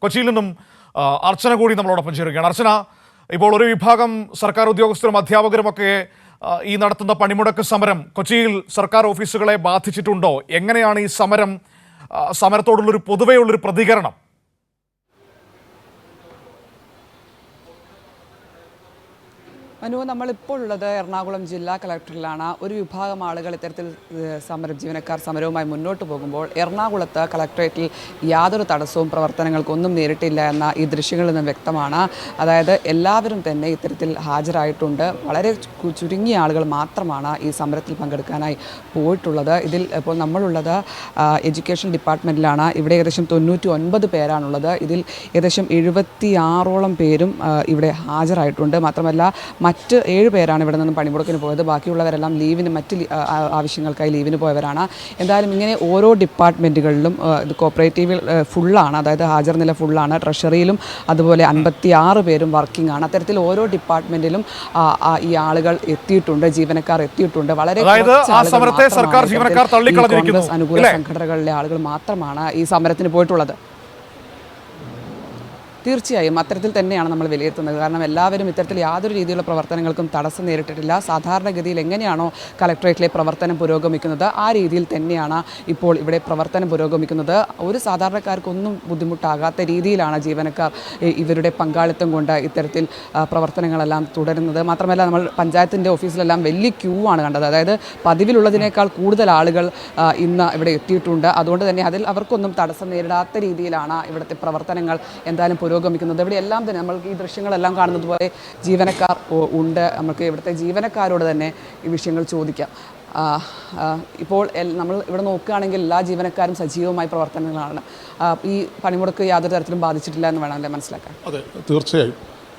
കൊച്ചിയിൽ നിന്നും അർച്ചന കൂടി നമ്മളോടൊപ്പം ചേരുകയാണ്. അർച്ചന, ഇപ്പോൾ ഒരു വിഭാഗം സർക്കാർ ഉദ്യോഗസ്ഥരും അധ്യാപകരുമൊക്കെ ഈ നടത്തുന്ന പണിമുടക്ക് സമരം കൊച്ചിയിൽ സർക്കാർ ഓഫീസുകളെ ബാധിച്ചിട്ടുണ്ടോ? എങ്ങനെയാണ് ഈ സമരത്തോടുള്ളൊരു പൊതുവെയുള്ളൊരു പ്രതികരണം? മനു, നമ്മളിപ്പോൾ ഉള്ളത് എറണാകുളം ജില്ലാ കളക്ടറിലാണ്. ഒരു വിഭാഗം ആളുകൾ ഇത്തരത്തിൽ ജീവനക്കാർ സമരവുമായി മുന്നോട്ട് പോകുമ്പോൾ എറണാകുളത്ത് കളക്ടറേറ്റിൽ യാതൊരു തടസ്സവും പ്രവർത്തനങ്ങൾക്കൊന്നും നേരിട്ടില്ല എന്ന ഈ ദൃശ്യങ്ങളിൽ നിന്ന് വ്യക്തമാണ്. അതായത് എല്ലാവരും തന്നെ ഇത്തരത്തിൽ ഹാജരായിട്ടുണ്ട്. വളരെ ചുരുങ്ങിയ ആളുകൾ മാത്രമാണ് ഈ സമരത്തിൽ പങ്കെടുക്കാനായി പോയിട്ടുള്ളത്. ഇതിൽ ഇപ്പോൾ നമ്മളുള്ളത് എഡ്യൂക്കേഷൻ ഡിപ്പാർട്ട്മെൻറ്റിലാണ്. ഇവിടെ ഏകദേശം 99 പേരാണുള്ളത്. ഇതിൽ ഏകദേശം 76ഓളം പേരും ഇവിടെ ഹാജരായിട്ടുണ്ട്. മാത്രമല്ല മറ്റ് 7 പേരാണ് ഇവിടെ നിന്ന് പണിമുടക്കിന് പോയത്. ബാക്കിയുള്ളവരെല്ലാം ലീവിന് ആവശ്യങ്ങൾക്കായി ലീവിന് പോയവരാണ്. എന്തായാലും ഇങ്ങനെ ഓരോ ഡിപ്പാർട്ട്മെൻറ്റുകളിലും ഇത് കോപ്പറേറ്റീവിൽ ഫുള്ളാണ്, അതായത് ഹാജർ നില ഫുള്ളാണ്. ട്രഷറിയിലും അതുപോലെ 56 പേരും വർക്കിംഗ് ആണ്. അത്തരത്തിൽ ഓരോ ഡിപ്പാർട്ട്മെൻറ്റിലും ഈ ആളുകൾ എത്തിയിട്ടുണ്ട്, ജീവനക്കാർ എത്തിയിട്ടുണ്ട്. വളരെ കോൺഗ്രസ് അനുകൂല സംഘടനകളിലെ ആളുകൾ മാത്രമാണ് ഈ സമരത്തിന് പോയിട്ടുള്ളത്. തീർച്ചയായും അത്തരത്തിൽ തന്നെയാണ് നമ്മൾ വിലയിരുത്തുന്നത്. കാരണം എല്ലാവരും ഇത്തരത്തിൽ യാതൊരു രീതിയിലുള്ള പ്രവർത്തനങ്ങൾക്കും തടസ്സം നേരിട്ടിട്ടില്ല. സാധാരണഗതിയിൽ എങ്ങനെയാണോ കളക്ടറേറ്റിലെ പ്രവർത്തനം പുരോഗമിക്കുന്നത് ആ രീതിയിൽ തന്നെയാണ് ഇപ്പോൾ ഇവിടെ പ്രവർത്തനം പുരോഗമിക്കുന്നത്. ഒരു സാധാരണക്കാർക്കൊന്നും ബുദ്ധിമുട്ടാകാത്ത രീതിയിലാണ് ജീവനക്കാർ ഇവരുടെ പങ്കാളിത്തം കൊണ്ട് ഇത്തരത്തിൽ പ്രവർത്തനങ്ങളെല്ലാം തുടരുന്നത്. മാത്രമല്ല, നമ്മൾ പഞ്ചായത്തിൻ്റെ ഓഫീസിലെല്ലാം വലിയ ക്യൂ ആണ് കണ്ടത്. അതായത് പതിവിലുള്ളതിനേക്കാൾ കൂടുതൽ ആളുകൾ ഇന്ന് ഇവിടെ എത്തിയിട്ടുണ്ട്. അതുകൊണ്ട് തന്നെ അതിൽ അവർക്കൊന്നും തടസ്സം നേരിടാത്ത രീതിയിലാണ് ഇവിടുത്തെ പ്രവർത്തനങ്ങൾ എന്തായാലും പുരോഗമിക്കുന്നത്. ഇവിടെ എല്ലാം തന്നെ നമ്മൾക്ക് ഈ ദൃശ്യങ്ങളെല്ലാം കാണുന്നത് പോലെ ജീവനക്കാർ ഉണ്ട്. നമുക്ക് ഇവിടുത്തെ ജീവനക്കാരോട് തന്നെ ഈ വിഷയങ്ങൾ ചോദിക്കാം. ഇപ്പോൾ നമ്മൾ ഇവിടെ നോക്കുകയാണെങ്കിൽ എല്ലാ ജീവനക്കാരും സജീവമായ പ്രവർത്തനങ്ങളാണ്. ഈ പണിമുടക്ക് യാതൊരു തരത്തിലും ബാധിച്ചിട്ടില്ല എന്ന് വേണമല്ലേ മനസ്സിലാക്കാൻ? അതെ, തീർച്ചയായും.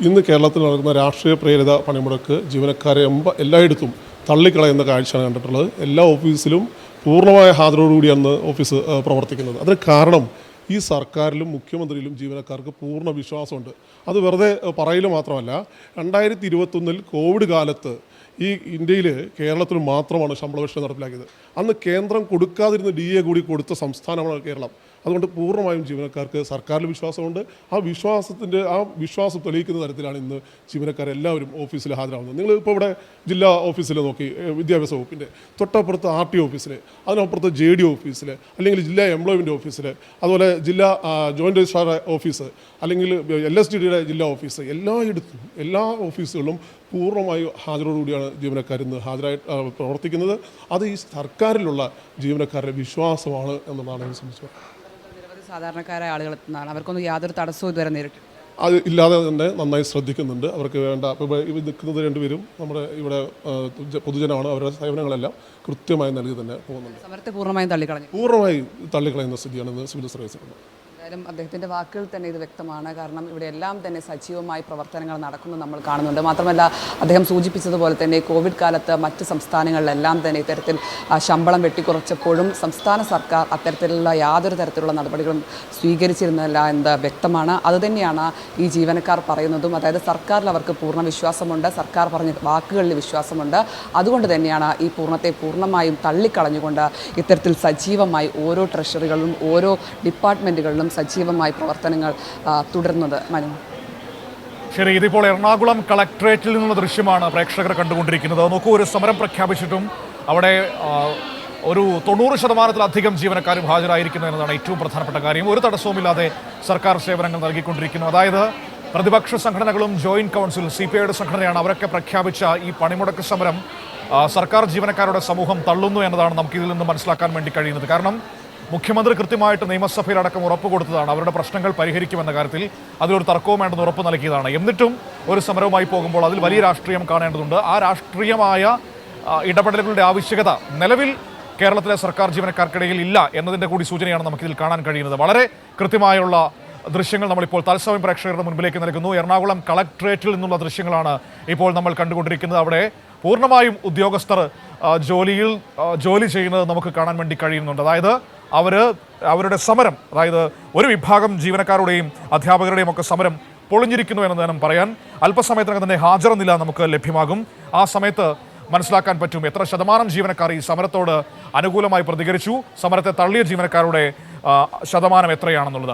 ഇന്ന് കേരളത്തിൽ നടക്കുന്ന രാഷ്ട്രീയ പ്രേരിത പണിമുടക്ക് ജീവനക്കാരെ എല്ലായിടത്തും തള്ളിക്കളയുന്ന കാഴ്ചയാണ് കണ്ടിട്ടുള്ളത്. എല്ലാ ഓഫീസിലും പൂർണ്ണമായ ഹാജരോടുകൂടിയാണ് ഓഫീസ് പ്രവർത്തിക്കുന്നത്. അതിന് കാരണം ഈ സർക്കാരിലും മുഖ്യമന്ത്രിയിലും ജീവനക്കാർക്ക് പൂർണ്ണ വിശ്വാസമുണ്ട്. അത് വെറുതെ പറയൽ മാത്രമല്ല, 2021 കോവിഡ് കാലത്ത് ഈ ഇന്ത്യയിൽ കേരളത്തിൽ മാത്രമാണ് ശമ്പള പരിഷ്കരണം നടപ്പിലാക്കിയത്. അന്ന് കേന്ദ്രം കൊടുക്കാതിരുന്ന DA കൂടി കൊടുത്ത സംസ്ഥാനമാണ് കേരളം. അതുകൊണ്ട് പൂർണ്ണമായും ജീവനക്കാർക്ക് സർക്കാരിൽ വിശ്വാസമുണ്ട്. ആ വിശ്വാസം തെളിയിക്കുന്ന തരത്തിലാണ് ഇന്ന് ജീവനക്കാരെല്ലാവരും ഓഫീസിൽ ഹാജരാകുന്നത്. നിങ്ങൾ ഇപ്പോൾ ഇവിടെ ജില്ലാ ഓഫീസിൽ നോക്കി, വിദ്യാഭ്യാസ വകുപ്പിൻ്റെ തൊട്ടപ്പുറത്ത് RTO ഓഫീസിൽ, അതിനപ്പുറത്ത് JD ഓഫീസിൽ, അല്ലെങ്കിൽ ജില്ലാ എംപ്ലോയ്മെൻറ്റ് ഓഫീസിൽ, അതുപോലെ ജില്ലാ ജോയിൻറ്റ് രജിസ്ട്രാർ ഓഫീസ്, അല്ലെങ്കിൽ LSTDയുടെ ജില്ലാ ഓഫീസ്, എല്ലായിടത്തും എല്ലാ ഓഫീസുകളിലും പൂർണ്ണമായും ഹാജരോടുകൂടിയാണ് ജീവനക്കാർ ഇന്ന് പ്രവർത്തിക്കുന്നത്. അത് ഈ സർക്കാരിലുള്ള ജീവനക്കാരുടെ വിശ്വാസമാണ് എന്നതാണ് എന്നെ സംബന്ധിച്ചത്. സാധാരണക്കാരായ ആളുകൾ എത്തുന്നതാണ്, അവർക്കൊന്നും യാതൊരു തടസ്സവും ഇതുവരെ നേരിട്ട് അത് ഇല്ലാതെ തന്നെ നന്നായി ശ്രദ്ധിക്കുന്നുണ്ട്. അവർക്ക് വേണ്ട നിൽക്കുന്നത് 2 പേരും നമ്മുടെ ഇവിടെ പൊതുജനമാണ്. അവരുടെ സേവനങ്ങളെല്ലാം കൃത്യമായി നൽകി തന്നെ പോകുന്നുണ്ട്. സമരത്തെ പൂർണ്ണമായും തള്ളിക്കളയുന്ന സ്ഥിതിയാണ് ഇന്ന് സിവിൽ സർവീസിലുള്ളത്. എന്തായാലും അദ്ദേഹത്തിൻ്റെ വാക്കുകൾ തന്നെ ഇത് വ്യക്തമാണ്. കാരണം ഇവിടെ എല്ലാം തന്നെ സജീവമായി പ്രവർത്തനങ്ങൾ നടക്കുന്നത് നമ്മൾ കാണുന്നുണ്ട്. മാത്രമല്ല, അദ്ദേഹം സൂചിപ്പിച്ചതുപോലെ തന്നെ കോവിഡ് കാലത്ത് മറ്റ് സംസ്ഥാനങ്ങളിലെല്ലാം തന്നെ ഇത്തരത്തിൽ ശമ്പളം വെട്ടിക്കുറച്ചപ്പോഴും സംസ്ഥാന സർക്കാർ അത്തരത്തിലുള്ള യാതൊരു തരത്തിലുള്ള നടപടികളും സ്വീകരിച്ചിരുന്നില്ല എന്ന് വ്യക്തമാണ്. അതുതന്നെയാണ് ഈ ജീവനക്കാർ പറയുന്നതും. അതായത് സർക്കാരിൽ അവർക്ക് പൂർണ്ണ വിശ്വാസമുണ്ട്, സർക്കാർ പറഞ്ഞ വാക്കുകളിൽ വിശ്വാസമുണ്ട്. അതുകൊണ്ട് തന്നെയാണ് ഈ പൂർണ്ണമായും തള്ളിക്കളഞ്ഞുകൊണ്ട് ഇത്തരത്തിൽ സജീവമായി ഓരോ ട്രഷറികളിലും ഓരോ ഡിപ്പാർട്ട്മെൻറ്റുകളിലും സജീവമായി പ്രവർത്തനങ്ങൾ തുടരുന്നത്. മനു, ശരി, ഇതിപ്പോൾ എറണാകുളം കളക്ടറേറ്റിൽ നിന്നുള്ള ദൃശ്യമാണ് പ്രേക്ഷകർ കണ്ടുകൊണ്ടിരിക്കുന്നത്. നോക്കൂ, ഒരു സമരം പ്രഖ്യാപിച്ചിട്ടും അവിടെ ഒരു 90% ജീവനക്കാരും ഹാജരായിരിക്കുന്നു എന്നതാണ് ഏറ്റവും പ്രധാനപ്പെട്ട കാര്യം. ഒരു തടസ്സവുമില്ലാതെ സർക്കാർ സേവനങ്ങൾ നൽകിക്കൊണ്ടിരിക്കുന്നു. അതായത് പ്രതിപക്ഷ സംഘടനകളും ജോയിന്റ് കൗൺസിൽ CPIയുടെ സംഘടനയാണ്, അവരൊക്കെ പ്രഖ്യാപിച്ച ഈ പണിമുടക്ക് സമരം സർക്കാർ ജീവനക്കാരുടെ സമൂഹം തള്ളുന്നു എന്നതാണ് നമുക്കിതിൽ നിന്ന് മനസ്സിലാക്കാൻ വേണ്ടി കഴിയുന്നത്. കാരണം മുഖ്യമന്ത്രി കൃത്യമായിട്ട് നിയമസഭയിലടക്കം ഉറപ്പ് കൊടുത്തതാണ് അവരുടെ പ്രശ്നങ്ങൾ പരിഹരിക്കുമെന്ന കാര്യത്തിൽ. അതിലൊരു തർക്കവും വേണ്ടെന്ന് ഉറപ്പ് നൽകിയതാണ്. എന്നിട്ടും ഒരു സമരവുമായി പോകുമ്പോൾ അതിൽ വലിയ രാഷ്ട്രീയം കാണേണ്ടതുണ്ട്. ആ രാഷ്ട്രീയമായ ഇടപെടലുകളുടെ ആവശ്യകത നിലവിൽ കേരളത്തിലെ സർക്കാർ ജീവനക്കാർക്കിടയിൽ ഇല്ല എന്നതിൻ്റെ കൂടി സൂചനയാണ് നമുക്കിതിൽ കാണാൻ കഴിയുന്നത്. വളരെ കൃത്യമായുള്ള ദൃശ്യങ്ങൾ നമ്മളിപ്പോൾ തത്സമയം പ്രേക്ഷകരുടെ മുൻപിലേക്ക് നൽകുന്നു. എറണാകുളം കളക്ടറേറ്റിൽ നിന്നുള്ള ദൃശ്യങ്ങളാണ് ഇപ്പോൾ നമ്മൾ കണ്ടുകൊണ്ടിരിക്കുന്നത്. അവിടെ പൂർണ്ണമായും ഉദ്യോഗസ്ഥർ ജോലി ചെയ്യുന്നത് നമുക്ക് കാണാൻ വേണ്ടി കഴിയുന്നുണ്ട്. അതായത് അവരുടെ സമരം, അതായത് ഒരു വിഭാഗം ജീവനക്കാരുടെയും അധ്യാപകരുടെയും ഒക്കെ സമരം പൊളിഞ്ഞിരിക്കുന്നു എന്ന് തന്നെ പറയാൻ അല്പസമയത്തിനകം തന്നെ ഹാജർ നില നമുക്ക് ലഭ്യമാകും. ആ സമയത്ത് മനസ്സിലാക്കാൻ പറ്റും എത്ര ശതമാനം ജീവനക്കാർ ഈ സമരത്തോട് അനുകൂലമായി പ്രതികരിച്ചു, സമരത്തെ തള്ളിയ ജീവനക്കാരുടെ ശതമാനം എത്രയാണെന്നുള്ളത്.